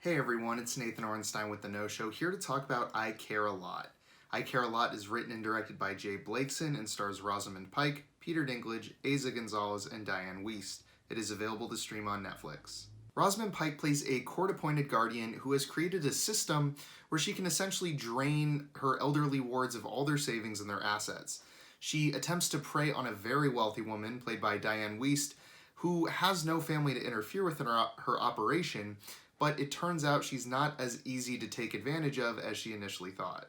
Hey everyone, it's Nathan Orenstein with The No Show, here to talk about I Care a Lot. I Care a Lot is written and directed by Blakeson and stars Rosamund Pike, Peter Dinklage, Eiza Gonzalez, and Dianne Wiest. It is available to stream on Netflix. Rosamund Pike plays a court-appointed guardian who has created a system where she can essentially drain her elderly wards of all their savings and their assets. She attempts to prey on a very wealthy woman, played by Dianne Wiest, who has no family to interfere with in her operation, but it turns out she's not as easy to take advantage of as she initially thought.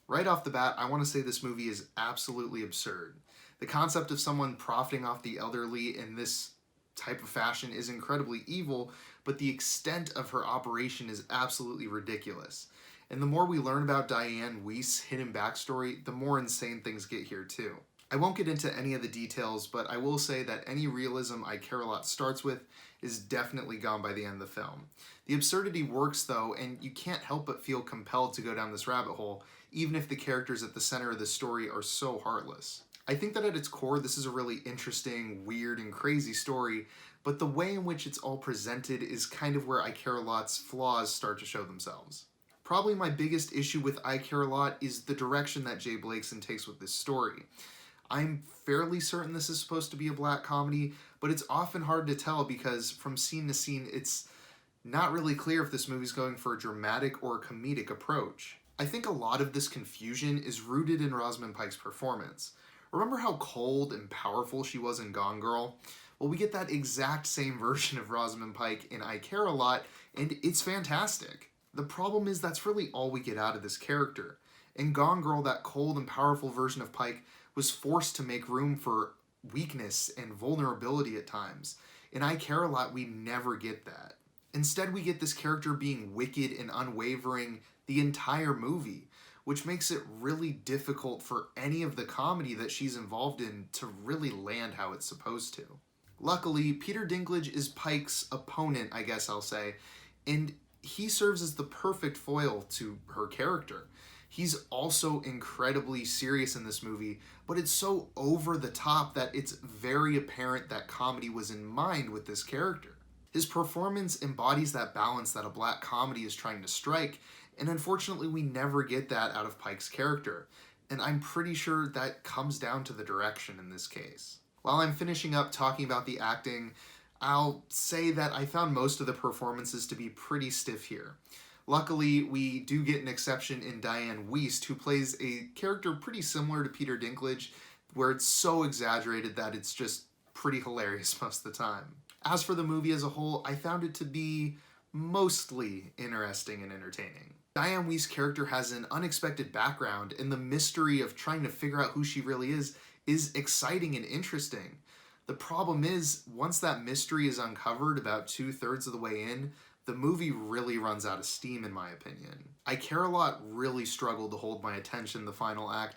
Right off the bat, I want to say this movie is absolutely absurd. The concept of someone profiting off the elderly in this type of fashion is incredibly evil, but the extent of her operation is absolutely ridiculous. And the more we learn about Dianne Wiest's hidden backstory, the more insane things get here too. I won't get into any of the details, but I will say that any realism I Care a Lot starts with is definitely gone by the end of the film. The absurdity works though, and you can't help but feel compelled to go down this rabbit hole, even if the characters at the center of the story are so heartless. I think that at its core, this is a really interesting, weird, and crazy story, but the way in which it's all presented is kind of where I Care a Lot's flaws start to show themselves. Probably my biggest issue with I Care a Lot is the direction that Blakeson takes with this story. I'm fairly certain this is supposed to be a black comedy, but it's often hard to tell because from scene to scene, it's not really clear if this movie's going for a dramatic or a comedic approach. I think a lot of this confusion is rooted in Rosamund Pike's performance. Remember how cold and powerful she was in Gone Girl? Well, we get that exact same version of Rosamund Pike in I Care a Lot, and it's fantastic. The problem is that's really all we get out of this character. In Gone Girl, that cold and powerful version of Pike was forced to make room for weakness and vulnerability at times. In I Care a Lot, we never get that. Instead, we get this character being wicked and unwavering the entire movie, which makes it really difficult for any of the comedy that she's involved in to really land how it's supposed to. Luckily, Peter Dinklage is Pike's opponent, I guess I'll say, and he serves as the perfect foil to her character. He's also incredibly serious in this movie, but it's so over the top that it's very apparent that comedy was in mind with this character. His performance embodies that balance that a black comedy is trying to strike, and unfortunately we never get that out of Pike's character, and I'm pretty sure that comes down to the direction in this case. While I'm finishing up talking about the acting, I'll say that I found most of the performances to be pretty stiff here. Luckily, we do get an exception in Dianne Wiest, who plays a character pretty similar to Peter Dinklage, where it's so exaggerated that it's just pretty hilarious most of the time. As for the movie as a whole, I found it to be mostly interesting and entertaining. Dianne Wiest's character has an unexpected background, and the mystery of trying to figure out who she really is exciting and interesting. The problem is, once that mystery is uncovered about 2/3 of the way in, the movie really runs out of steam in my opinion. I Care a Lot really struggled to hold my attention in the final act,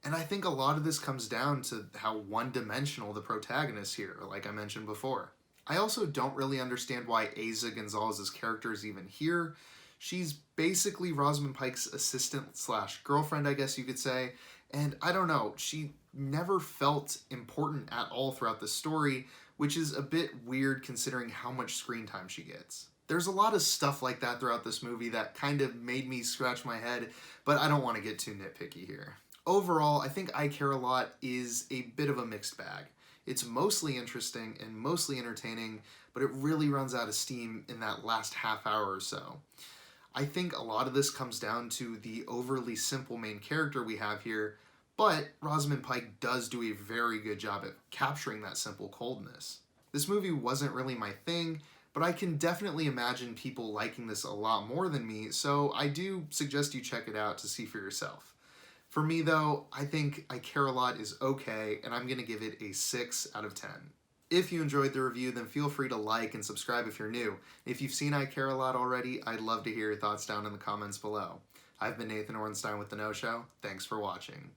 and I think a lot of this comes down to how one-dimensional the protagonist here, like I mentioned before. I also don't really understand why Eiza Gonzalez's character is even here. She's basically Rosamund Pike's assistant slash girlfriend, I guess you could say, and I don't know, she never felt important at all throughout the story, which is a bit weird considering how much screen time she gets. There's a lot of stuff like that throughout this movie that kind of made me scratch my head, but I don't want to get too nitpicky here. Overall, I think I Care a Lot is a bit of a mixed bag. It's mostly interesting and mostly entertaining, but it really runs out of steam in that last half hour or so. I think a lot of this comes down to the overly simple main character we have here, but Rosamund Pike does do a very good job at capturing that simple coldness. This movie wasn't really my thing, but I can definitely imagine people liking this a lot more than me, so I do suggest you check it out to see for yourself. For me though, I think I Care a Lot is okay, and I'm going to give it a 6 out of 10. If you enjoyed the review, then feel free to like and subscribe if you're new. If you've seen I Care a Lot already, I'd love to hear your thoughts down in the comments below. I've been Nathan Orenstein with The No Show. Thanks for watching.